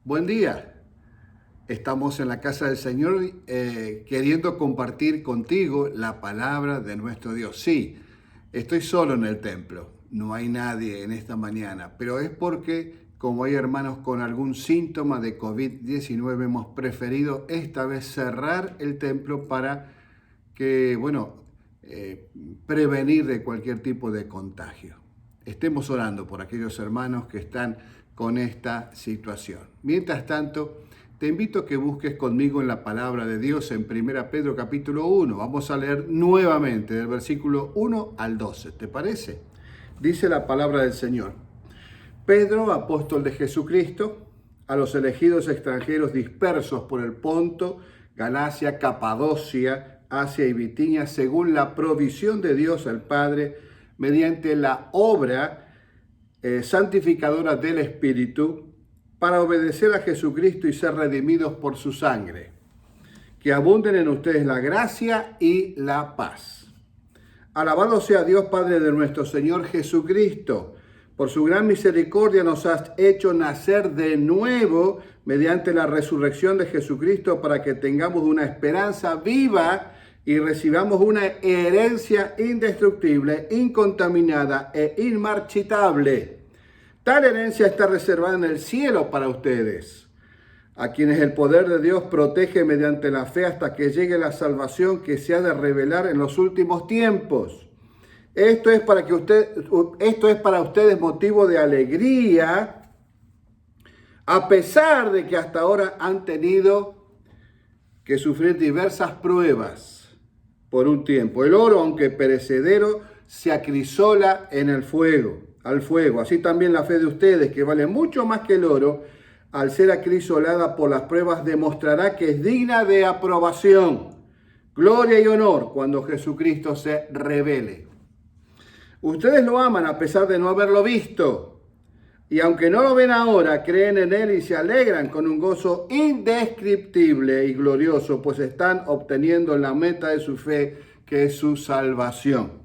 Buen día. Estamos en la casa del Señor queriendo compartir contigo la palabra de nuestro Dios. Sí, estoy solo en el templo. No hay nadie en esta mañana, pero es porque como hay hermanos con algún síntoma de COVID-19, hemos preferido esta vez cerrar el templo para que, prevenir de cualquier tipo de contagio. Estemos orando por aquellos hermanos que están con esta situación. Mientras tanto, te invito a que busques conmigo en la palabra de Dios en 1 Pedro capítulo 1. Vamos a leer nuevamente del versículo 1 al 12. ¿Te parece? Dice la palabra del Señor. Pedro, apóstol de Jesucristo, a los elegidos extranjeros dispersos por el Ponto, Galacia, Capadocia, Asia y Bitinia, según la provisión de Dios el Padre, mediante la obra santificadora del Espíritu, para obedecer a Jesucristo y ser redimidos por su sangre. Que abunden en ustedes la gracia y la paz. Alabado sea Dios Padre de nuestro Señor Jesucristo. Por su gran misericordia nos has hecho nacer de nuevo mediante la resurrección de Jesucristo para que tengamos una esperanza viva y recibamos una herencia indestructible, incontaminada e inmarchitable. Tal herencia está reservada en el cielo para ustedes, a quienes el poder de Dios protege mediante la fe hasta que llegue la salvación que se ha de revelar en los últimos tiempos. Esto es para ustedes motivo de alegría, a pesar de que hasta ahora han tenido que sufrir diversas pruebas por un tiempo. El oro, aunque perecedero, se acrisola en el fuego, al fuego. Así también la fe de ustedes, que vale mucho más que el oro, al ser acrisolada por las pruebas, demostrará que es digna de aprobación, gloria y honor cuando Jesucristo se revele. Ustedes lo aman a pesar de no haberlo visto, y aunque no lo ven ahora, creen en Él y se alegran con un gozo indescriptible y glorioso, pues están obteniendo la meta de su fe, que es su salvación.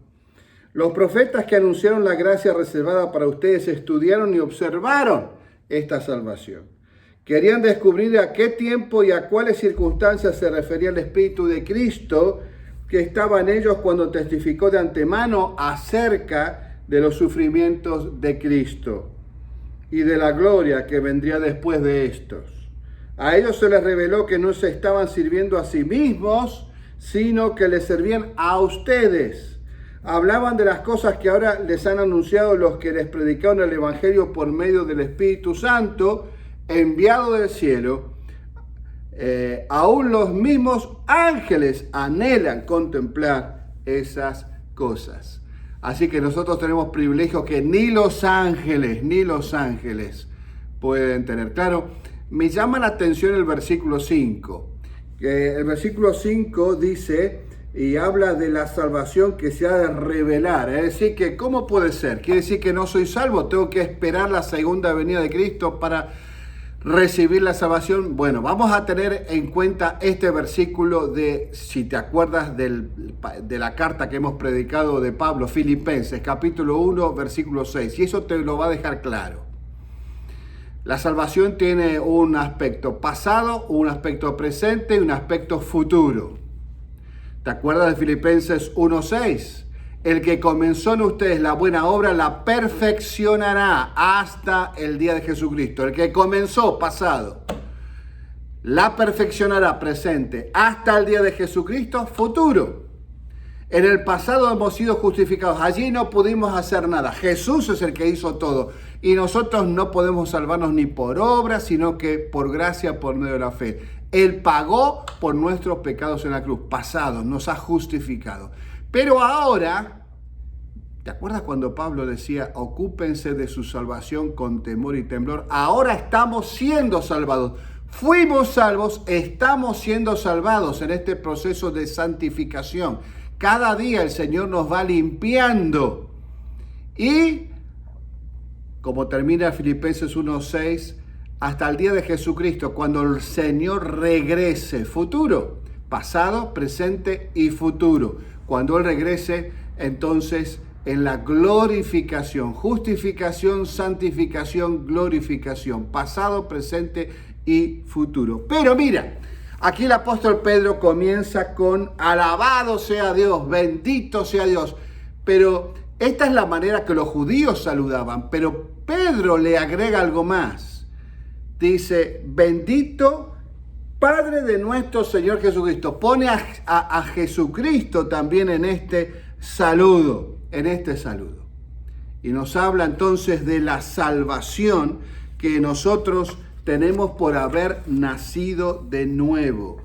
Los profetas que anunciaron la gracia reservada para ustedes estudiaron y observaron esta salvación. Querían descubrir a qué tiempo y a cuáles circunstancias se refería el Espíritu de Cristo que estaba en ellos cuando testificó de antemano acerca de los sufrimientos de Cristo y de la gloria que vendría después de estos. A ellos se les reveló que no se estaban sirviendo a sí mismos, sino que les servían a ustedes. Hablaban de las cosas que ahora les han anunciado los que les predicaron el Evangelio por medio del Espíritu Santo, enviado del cielo. Aún los mismos ángeles anhelan contemplar esas cosas. Así que nosotros tenemos privilegios que ni los ángeles pueden tener. Claro, me llama la atención el versículo 5. El versículo 5 dice y habla de la salvación que se ha de revelar. Es decir, que ¿cómo puede ser? Quiere decir que no soy salvo, tengo que esperar la segunda venida de Cristo para recibir la salvación. Bueno, vamos a tener en cuenta este versículo de, si te acuerdas de la carta que hemos predicado de Pablo, Filipenses, capítulo 1, versículo 6, y eso te lo va a dejar claro. La salvación tiene un aspecto pasado, un aspecto presente y un aspecto futuro. ¿Te acuerdas de Filipenses 1, 6? El que comenzó en ustedes la buena obra la perfeccionará hasta el día de Jesucristo. El que comenzó, pasado, la perfeccionará, presente, hasta el día de Jesucristo, futuro. En el pasado hemos sido justificados. Allí no pudimos hacer nada. Jesús es el que hizo todo. Y nosotros no podemos salvarnos ni por obra, sino que por gracia, por medio de la fe. Él pagó por nuestros pecados en la cruz. Pasado, nos ha justificado. Pero ahora, ¿te acuerdas cuando Pablo decía, ocúpense de su salvación con temor y temblor? Ahora estamos siendo salvados. Fuimos salvos, estamos siendo salvados en este proceso de santificación. Cada día el Señor nos va limpiando. Y, como termina Filipenses 1:6, hasta el día de Jesucristo, cuando el Señor regrese, futuro, pasado, presente y futuro. Cuando Él regrese, entonces en la glorificación, justificación, santificación, glorificación, pasado, presente y futuro. Pero mira, aquí el apóstol Pedro comienza con alabado sea Dios, bendito sea Dios. Pero esta es la manera que los judíos saludaban, pero Pedro le agrega algo más. Dice, bendito Padre de nuestro Señor Jesucristo. Pone a Jesucristo también en este saludo, Y nos habla entonces de la salvación que nosotros tenemos por haber nacido de nuevo.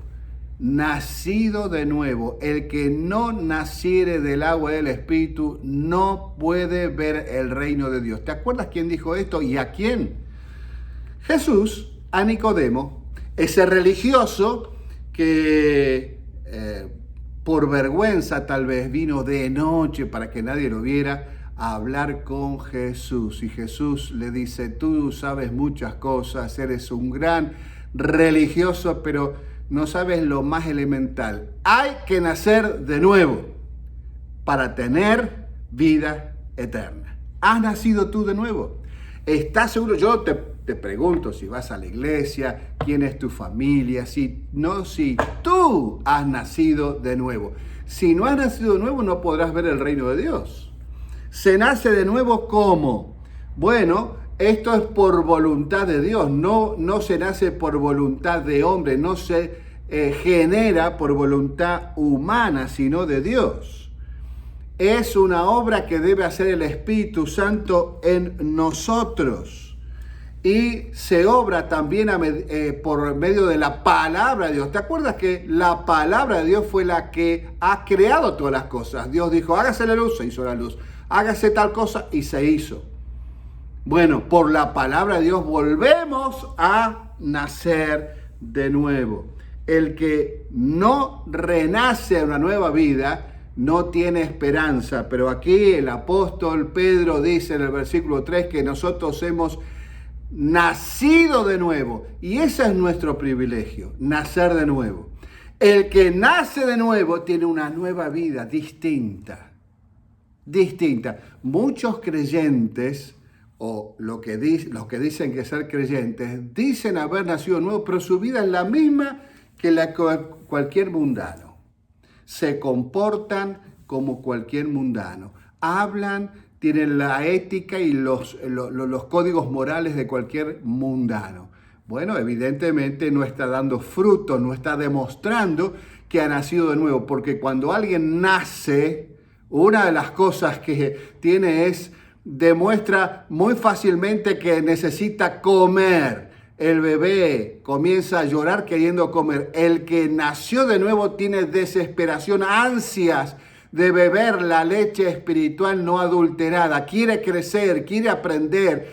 Nacido de nuevo. El que no naciere del agua y del Espíritu no puede ver el reino de Dios. ¿Te acuerdas quién dijo esto y a quién? Jesús a Nicodemo, ese religioso que por vergüenza tal vez vino de noche para que nadie lo viera a hablar con Jesús. Y Jesús le dice, tú sabes muchas cosas, eres un gran religioso, pero no sabes lo más elemental. Hay que nacer de nuevo para tener vida eterna. ¿Has nacido tú de nuevo? ¿Estás seguro? Yo te pregunto si vas a la iglesia, quién es tu familia, si tú has nacido de nuevo. Si no has nacido de nuevo, no podrás ver el reino de Dios. ¿Se nace de nuevo cómo? Bueno, esto es por voluntad de Dios, no se nace por voluntad de hombre, no se genera por voluntad humana, sino de Dios. Es una obra que debe hacer el Espíritu Santo en nosotros. Y se obra también por medio de la palabra de Dios. ¿Te acuerdas que la palabra de Dios fue la que ha creado todas las cosas? Dios dijo, hágase la luz, se hizo la luz. Hágase tal cosa y se hizo. Bueno, por la palabra de Dios volvemos a nacer de nuevo. El que no renace a una nueva vida no tiene esperanza. Pero aquí el apóstol Pedro dice en el versículo 3 que nosotros hemos nacido de nuevo. Y ese es nuestro privilegio, nacer de nuevo. El que nace de nuevo tiene una nueva vida distinta. Muchos creyentes, o los que dicen que ser creyentes, dicen haber nacido de nuevo, pero su vida es la misma que la de cualquier mundano. Se comportan como cualquier mundano. Hablan, tienen la ética y los códigos morales de cualquier mundano. Bueno, evidentemente no está dando fruto, no está demostrando que ha nacido de nuevo, porque cuando alguien nace, una de las cosas que tiene demuestra muy fácilmente que necesita comer. El bebé comienza a llorar queriendo comer. El que nació de nuevo tiene desesperación, ansias de beber la leche espiritual no adulterada. Quiere crecer, quiere aprender,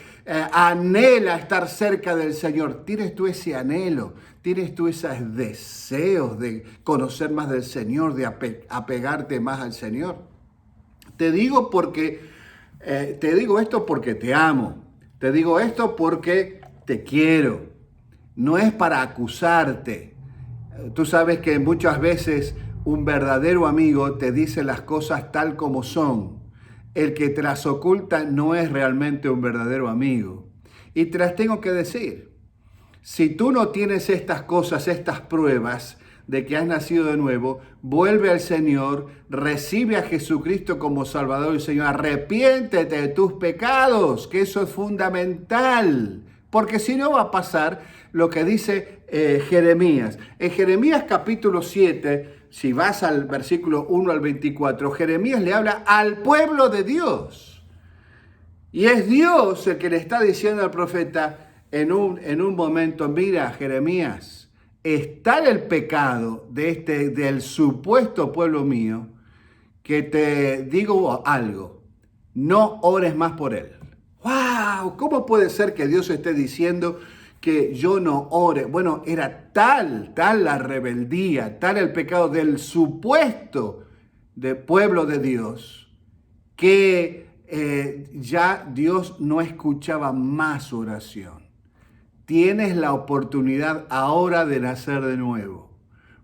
anhela estar cerca del Señor. ¿Tienes tú ese anhelo? ¿Tienes tú esos deseos de conocer más del Señor, de apegarte más al Señor? Te digo esto porque te amo. Te digo esto porque te quiero. No es para acusarte. Tú sabes que muchas veces un verdadero amigo te dice las cosas tal como son. El que te las oculta no es realmente un verdadero amigo. Y te las tengo que decir. Si tú no tienes estas cosas, estas pruebas de que has nacido de nuevo, vuelve al Señor, recibe a Jesucristo como Salvador y Señor, arrepiéntete de tus pecados, que eso es fundamental, porque si no va a pasar lo que dice Jeremías. En Jeremías capítulo 7, si vas al versículo 1 al 24, Jeremías le habla al pueblo de Dios. Y es Dios el que le está diciendo al profeta en un momento, mira, Jeremías, está el pecado del supuesto pueblo mío, que te digo algo, no ores más por él. ¡Wow! ¿Cómo puede ser que Dios esté diciendo que yo no ore? Bueno, era tal la rebeldía, tal el pecado del supuesto pueblo de Dios, que ya Dios no escuchaba más su oración. Tienes la oportunidad ahora de nacer de nuevo,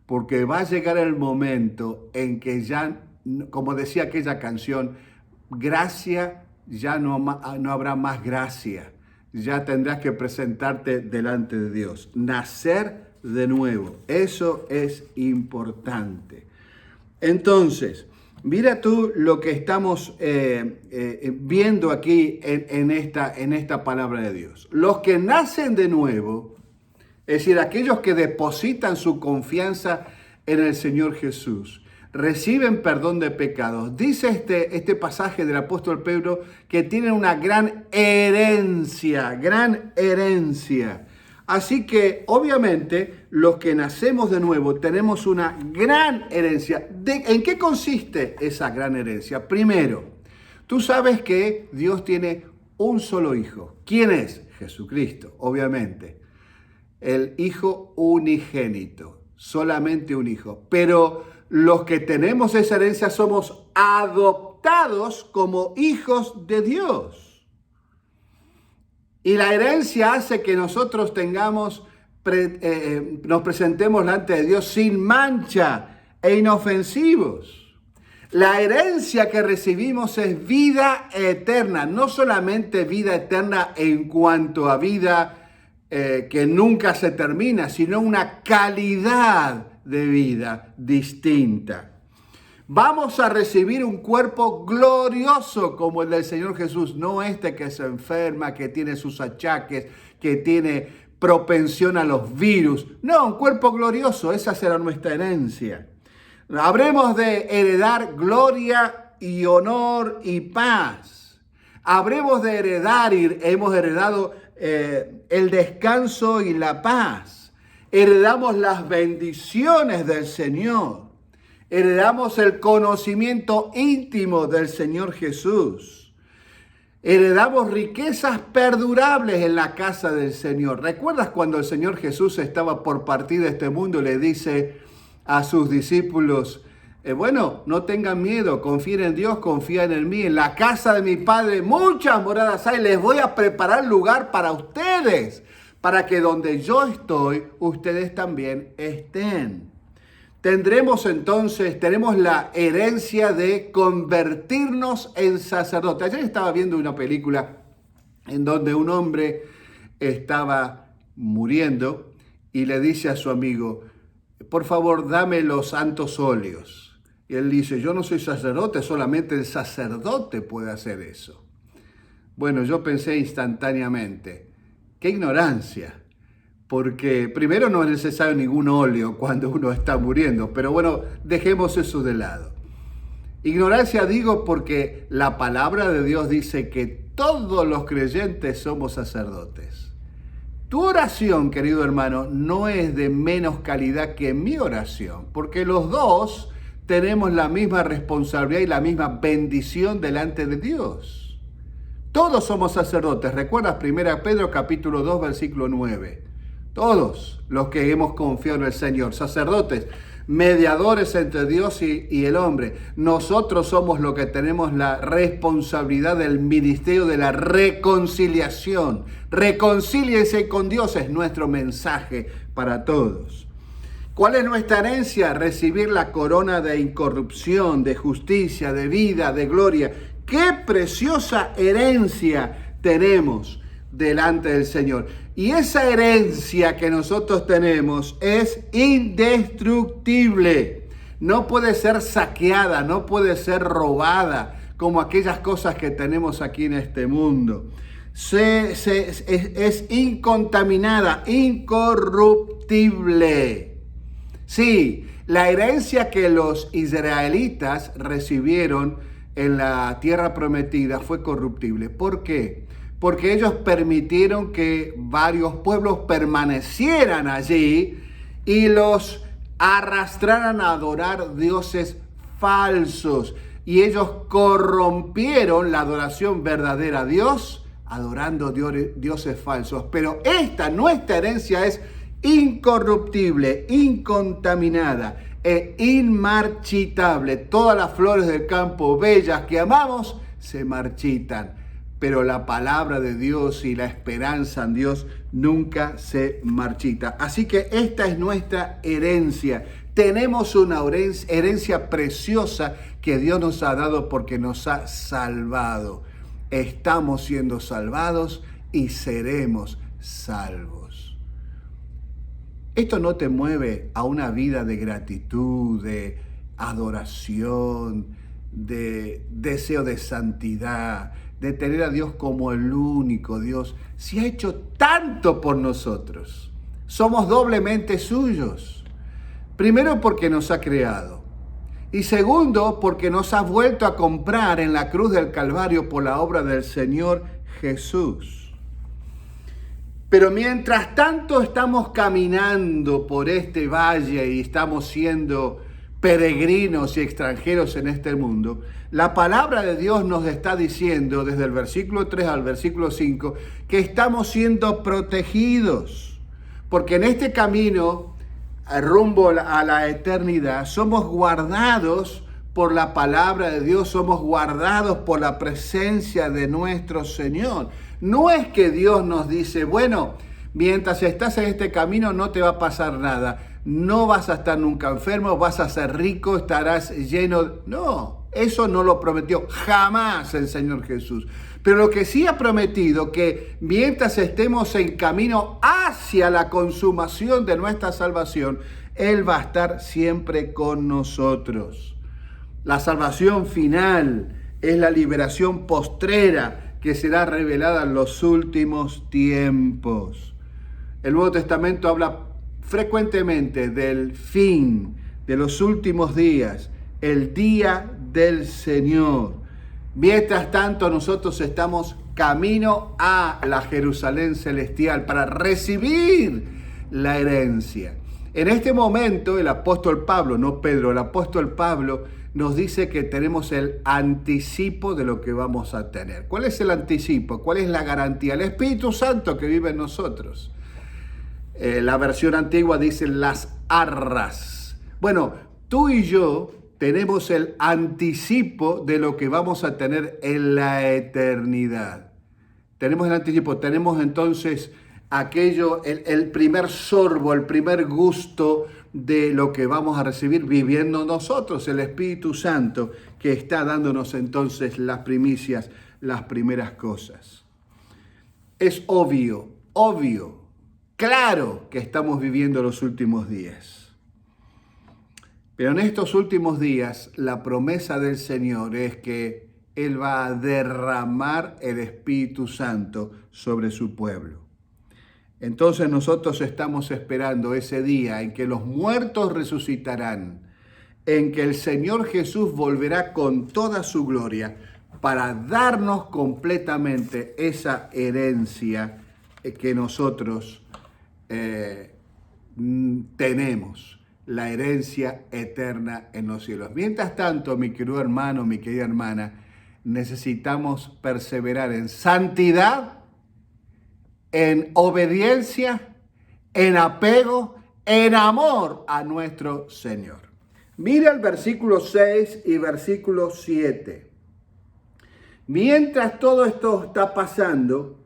porque va a llegar el momento en que ya, como decía aquella canción, gracia, ya no habrá más gracia. Ya tendrás que presentarte delante de Dios. Nacer de nuevo. Eso es importante. Entonces, mira tú lo que estamos viendo aquí en esta palabra de Dios. Los que nacen de nuevo, es decir, aquellos que depositan su confianza en el Señor Jesús, reciben perdón de pecados. Dice este pasaje del apóstol Pedro que tienen una gran herencia, gran herencia. Así que, obviamente, los que nacemos de nuevo tenemos una gran herencia. ¿En qué consiste esa gran herencia? Primero, tú sabes que Dios tiene un solo hijo. ¿Quién es? Jesucristo, obviamente. El Hijo unigénito, solamente un hijo. Pero los que tenemos esa herencia somos adoptados como hijos de Dios. Y la herencia hace que nosotros nos presentemos delante de Dios sin mancha e inofensivos. La herencia que recibimos es vida eterna, no solamente vida eterna en cuanto a vida que nunca se termina, sino una calidad de vida distinta. Vamos a recibir un cuerpo glorioso como el del Señor Jesús, no este que se enferma, que tiene sus achaques, que tiene propensión a los virus. No, un cuerpo glorioso, esa será nuestra herencia. Habremos de heredar gloria y honor y paz. Habremos de heredar y hemos heredado el descanso y la paz. Heredamos las bendiciones del Señor. Heredamos el conocimiento íntimo del Señor Jesús. Heredamos riquezas perdurables en la casa del Señor. ¿Recuerdas cuando el Señor Jesús estaba por partir de este mundo y le dice a sus discípulos, no tengan miedo, confíen en Dios, confíen en mí. En la casa de mi Padre muchas moradas hay, les voy a preparar lugar para ustedes, para que donde yo estoy, ustedes también estén. Tenemos la herencia de convertirnos en sacerdotes. Ayer estaba viendo una película en donde un hombre estaba muriendo y le dice a su amigo, por favor, dame los santos óleos. Y él dice, yo no soy sacerdote, solamente el sacerdote puede hacer eso. Bueno, yo pensé instantáneamente, qué ignorancia. Porque primero no es necesario ningún óleo cuando uno está muriendo, pero bueno, dejemos eso de lado. Ignorancia digo porque la palabra de Dios dice que todos los creyentes somos sacerdotes. Tu oración, querido hermano, no es de menos calidad que mi oración, porque los dos tenemos la misma responsabilidad y la misma bendición delante de Dios. Todos somos sacerdotes. ¿Recuerdas 1 Pedro capítulo 2, versículo 9? Todos los que hemos confiado en el Señor, sacerdotes, mediadores entre Dios y el hombre. Nosotros somos los que tenemos la responsabilidad del ministerio de la reconciliación. Reconcíliense con Dios es nuestro mensaje para todos. ¿Cuál es nuestra herencia? Recibir la corona de incorrupción, de justicia, de vida, de gloria. ¡Qué preciosa herencia tenemos delante del Señor! Y esa herencia que nosotros tenemos es indestructible. No puede ser saqueada, no puede ser robada como aquellas cosas que tenemos aquí en este mundo. Es incontaminada, incorruptible. Sí, la herencia que los israelitas recibieron en la tierra prometida fue corruptible. ¿Por qué? Porque ellos permitieron que varios pueblos permanecieran allí y los arrastraran a adorar dioses falsos. Y ellos corrompieron la adoración verdadera a Dios, adorando dioses falsos. Pero nuestra herencia es incorruptible, incontaminada e inmarchitable. Todas las flores del campo bellas que amamos se marchitan, pero la palabra de Dios y la esperanza en Dios nunca se marchita. Así que esta es nuestra herencia. Tenemos una herencia preciosa que Dios nos ha dado porque nos ha salvado. Estamos siendo salvados y seremos salvos. Esto no te mueve a una vida de gratitud, de adoración, de deseo de santidad, de tener a Dios como el único Dios. Si ha hecho tanto por nosotros, somos doblemente suyos. Primero porque nos ha creado. Y segundo porque nos ha vuelto a comprar en la cruz del Calvario por la obra del Señor Jesús. Pero mientras tanto estamos caminando por este valle y estamos siendo peregrinos y extranjeros en este mundo, la palabra de Dios nos está diciendo desde el versículo 3 al versículo 5 que estamos siendo protegidos, porque en este camino rumbo a la eternidad somos guardados por la palabra de Dios, somos guardados por la presencia de nuestro Señor. No es que Dios nos dice, bueno, mientras estás en este camino no te va a pasar nada. No vas a estar nunca enfermo, vas a ser rico, estarás lleno. No, eso no lo prometió jamás el Señor Jesús. Pero lo que sí ha prometido, que mientras estemos en camino hacia la consumación de nuestra salvación, Él va a estar siempre con nosotros. La salvación final es la liberación postrera que será revelada en los últimos tiempos. El Nuevo Testamento habla frecuentemente del fin, de los últimos días, el día del Señor. Mientras tanto, nosotros estamos camino a la Jerusalén celestial para recibir la herencia. En este momento, el apóstol Pablo, no Pedro, el apóstol Pablo nos dice que tenemos el anticipo de lo que vamos a tener. ¿Cuál es el anticipo? ¿Cuál es la garantía? El Espíritu Santo que vive en nosotros. La versión antigua dice las arras. Bueno, tú y yo tenemos el anticipo de lo que vamos a tener en la eternidad. Tenemos el anticipo, tenemos entonces aquello, el primer sorbo, el primer gusto de lo que vamos a recibir viviendo nosotros, el Espíritu Santo que está dándonos entonces las primicias, las primeras cosas. Es obvio, claro que estamos viviendo los últimos días. Pero en estos últimos días, la promesa del Señor es que Él va a derramar el Espíritu Santo sobre su pueblo. Entonces nosotros estamos esperando ese día en que los muertos resucitarán, en que el Señor Jesús volverá con toda su gloria para darnos completamente esa herencia que nosotros tenemos, la herencia eterna en los cielos. Mientras tanto, mi querido hermano, mi querida hermana, necesitamos perseverar en santidad, en obediencia, en apego, en amor a nuestro Señor. Mira el versículo 6 y versículo 7. Mientras todo esto está pasando,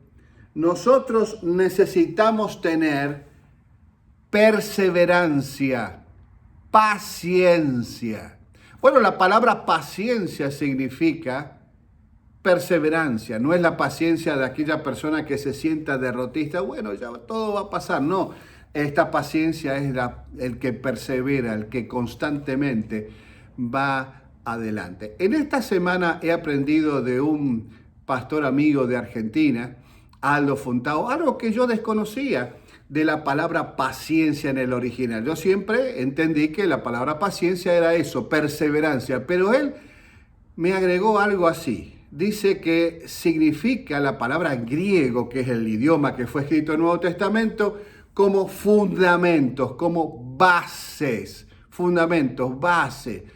nosotros necesitamos tener perseverancia, paciencia. Bueno, la palabra paciencia significa perseverancia, no es la paciencia de aquella persona que se sienta derrotista, bueno, ya todo va a pasar, no. Esta paciencia es el que persevera, el que constantemente va adelante. En esta semana he aprendido de un pastor amigo de Argentina, Aldo Fontao, algo que yo desconocía de la palabra paciencia en el original. Yo siempre entendí que la palabra paciencia era eso, perseverancia, pero él me agregó algo así. Dice que significa la palabra griego, que es el idioma que fue escrito en el Nuevo Testamento, como fundamentos, como bases, fundamentos, base.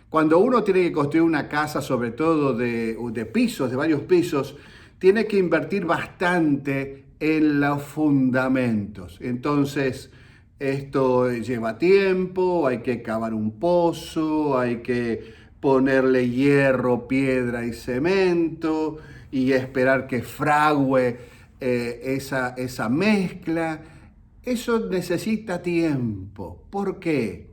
Cuando uno tiene que construir una casa, sobre todo de pisos, de varios pisos, tiene que invertir bastante en los fundamentos. Entonces, esto lleva tiempo, hay que cavar un pozo, hay que ponerle hierro, piedra y cemento, y esperar que fragüe esa mezcla. Eso necesita tiempo. ¿Por qué?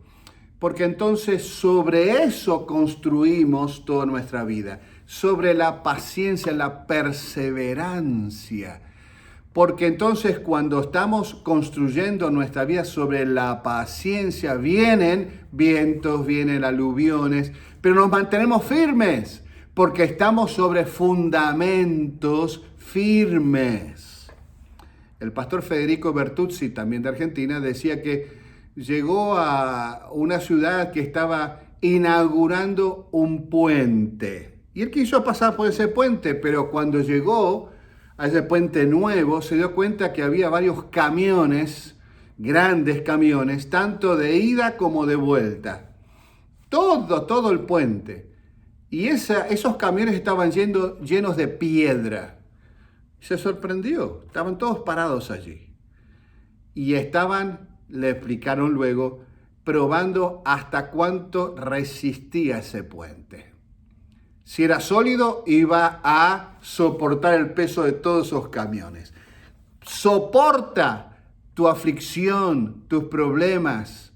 Porque entonces sobre eso construimos toda nuestra vida, sobre la paciencia, la perseverancia. Porque entonces cuando estamos construyendo nuestra vida sobre la paciencia, vienen vientos, vienen aluviones, pero nos mantenemos firmes, porque estamos sobre fundamentos firmes. El pastor Federico Bertuzzi, también de Argentina, decía que llegó a una ciudad que estaba inaugurando un puente. Y él quiso pasar por ese puente, pero cuando llegó a ese puente nuevo, se dio cuenta que había varios camiones, grandes camiones, tanto de ida como de vuelta. Todo el puente. Y esos camiones estaban llenos de piedra. Se sorprendió, estaban todos parados allí. Y le explicaron luego, probando hasta cuánto resistía ese puente. Si era sólido, iba a soportar el peso de todos esos camiones. Soporta tu aflicción, tus problemas,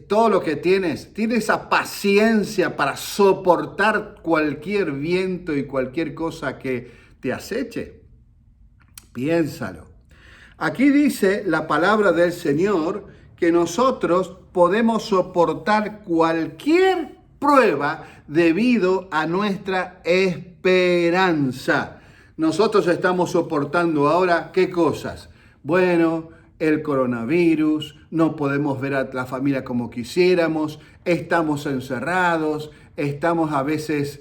todo lo que tienes. Tiene esa paciencia para soportar cualquier viento y cualquier cosa que te aceche. Piénsalo. Aquí dice la palabra del Señor que nosotros podemos soportar cualquier prueba debido a nuestra esperanza. Nosotros estamos soportando ahora, ¿qué cosas? Bueno, el coronavirus, no podemos ver a la familia como quisiéramos, estamos encerrados, estamos a veces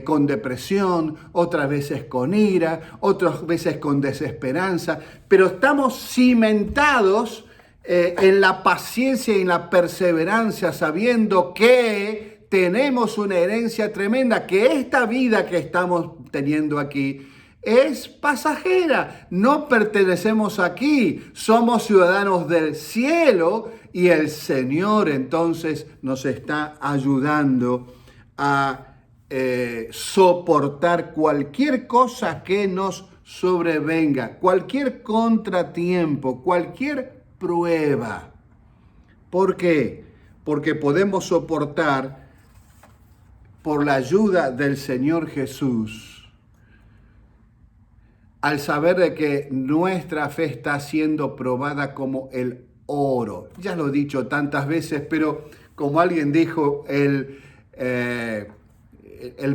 con depresión, otras veces con ira, otras veces con desesperanza, pero estamos cimentados en la paciencia y en la perseverancia, sabiendo que tenemos una herencia tremenda, que esta vida que estamos teniendo aquí es pasajera. No pertenecemos aquí, somos ciudadanos del cielo y el Señor entonces nos está ayudando a soportar cualquier cosa que nos sobrevenga, cualquier contratiempo, cualquier prueba. ¿Por qué? Porque podemos soportar por la ayuda del Señor Jesús, al saber de que nuestra fe está siendo probada como el oro. Ya lo he dicho tantas veces, pero como alguien dijo, el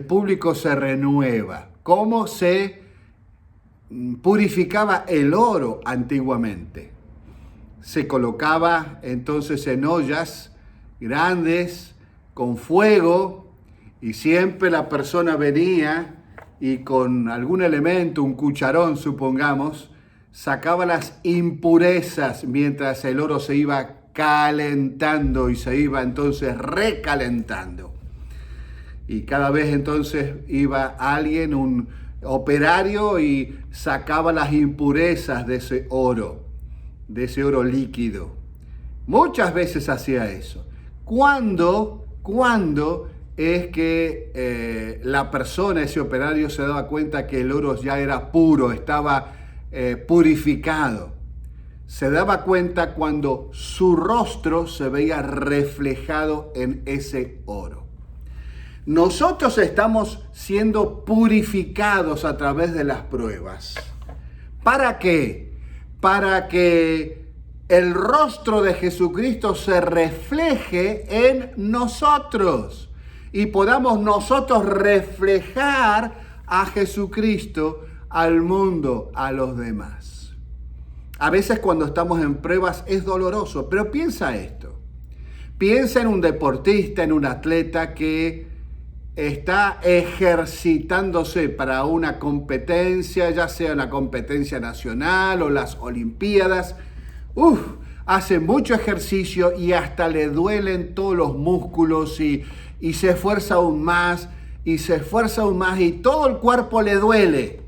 público se renueva. ¿Cómo se purificaba el oro antiguamente? Se colocaba entonces en ollas grandes con fuego, y siempre la persona venía y con algún elemento, un cucharón supongamos, sacaba las impurezas mientras el oro se iba calentando y se iba entonces recalentando. Y cada vez entonces iba alguien, un operario, y sacaba las impurezas de ese oro líquido. Muchas veces hacía eso. ¿Cuándo es que la persona, ese operario, se daba cuenta que el oro ya era puro, estaba purificado? Se daba cuenta cuando su rostro se veía reflejado en ese oro. Nosotros estamos siendo purificados a través de las pruebas. ¿Para qué? Para que el rostro de Jesucristo se refleje en nosotros y podamos nosotros reflejar a Jesucristo al mundo, a los demás. A veces cuando estamos en pruebas es doloroso, pero piensa esto. Piensa en un deportista, en un atleta que está ejercitándose para una competencia, ya sea una competencia nacional o las Olimpiadas. Hace mucho ejercicio y hasta le duelen todos los músculos y se esfuerza aún más y todo el cuerpo le duele.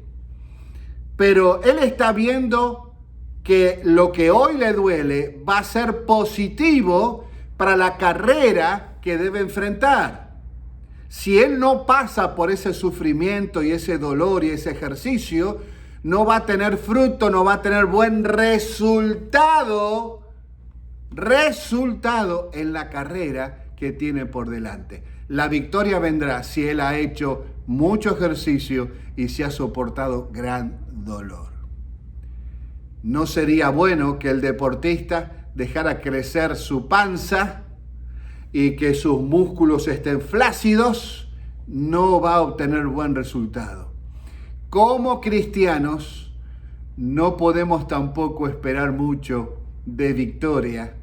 Pero él está viendo que lo que hoy le duele va a ser positivo para la carrera que debe enfrentar. Si él no pasa por ese sufrimiento y ese dolor y ese ejercicio, no va a tener fruto, no va a tener buen resultado en la carrera que tiene por delante. La victoria vendrá si él ha hecho mucho ejercicio y si ha soportado gran dolor. No sería bueno que el deportista dejara crecer su panza y que sus músculos estén flácidos. No va a obtener buen resultado. Como cristianos, no podemos tampoco esperar mucho de victoria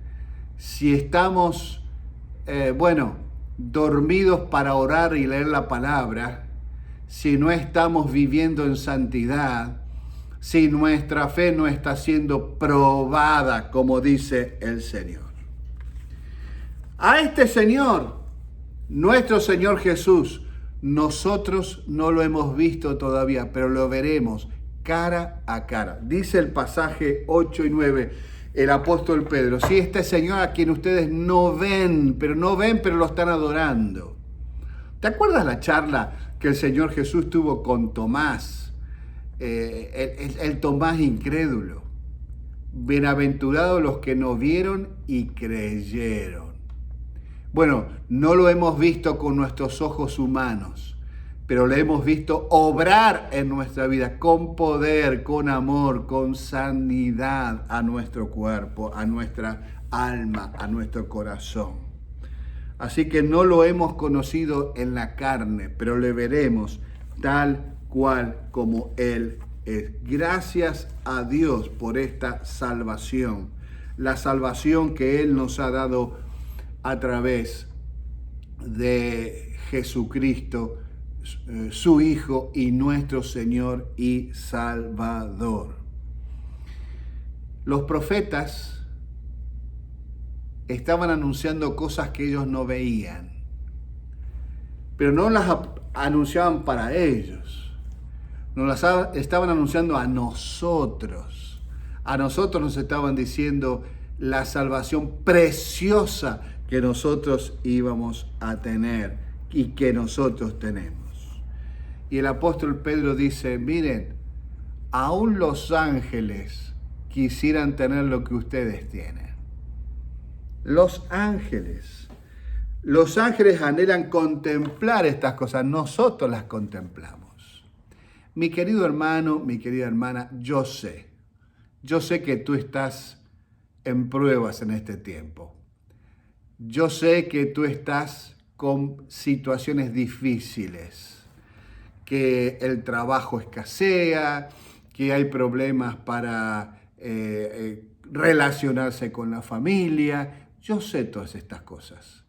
si estamos, dormidos para orar y leer la palabra, si no estamos viviendo en santidad, si nuestra fe no está siendo probada, como dice el Señor. A este Señor, nuestro Señor Jesús, nosotros no lo hemos visto todavía, pero lo veremos cara a cara. Dice el pasaje 8 y 9, el apóstol Pedro: sí, este Señor a quien ustedes no ven, pero lo están adorando. ¿Te acuerdas la charla que el Señor Jesús tuvo con Tomás? El Tomás incrédulo. Bienaventurados los que no vieron y creyeron. Bueno, no lo hemos visto con nuestros ojos humanos, pero le hemos visto obrar en nuestra vida con poder, con amor, con sanidad a nuestro cuerpo, a nuestra alma, a nuestro corazón. Así que no lo hemos conocido en la carne, pero le veremos tal cual como Él es. Gracias a Dios por esta salvación, la salvación que Él nos ha dado a través de Jesucristo, su Hijo y nuestro Señor y Salvador. Los profetas estaban anunciando cosas que ellos no veían, pero no las anunciaban para ellos, nos las estaban anunciando a nosotros. A nosotros nos estaban diciendo la salvación preciosa que nosotros íbamos a tener y que nosotros tenemos. Y el apóstol Pedro dice: miren, aún los ángeles quisieran tener lo que ustedes tienen. Los ángeles anhelan contemplar estas cosas, nosotros las contemplamos. Mi querido hermano, mi querida hermana, yo sé que tú estás en pruebas en este tiempo. Yo sé que tú estás con situaciones difíciles, que el trabajo escasea, que hay problemas para relacionarse con la familia. Yo sé todas estas cosas,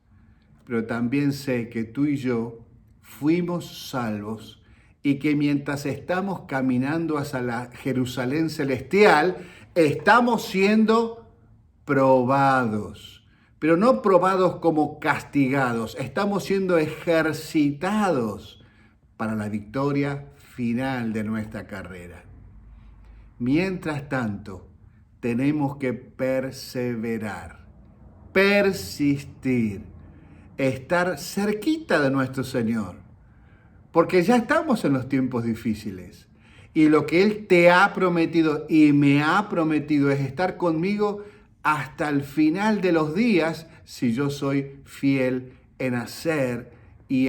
pero también sé que tú y yo fuimos salvos y que mientras estamos caminando hacia la Jerusalén celestial, estamos siendo probados. Pero no probados como castigados, estamos siendo ejercitados para la victoria final de nuestra carrera. Mientras tanto, tenemos que perseverar, persistir, estar cerquita de nuestro Señor, porque ya estamos en los tiempos difíciles. Y lo que Él te ha prometido y me ha prometido es estar conmigo hasta el final de los días, si yo soy fiel en hacer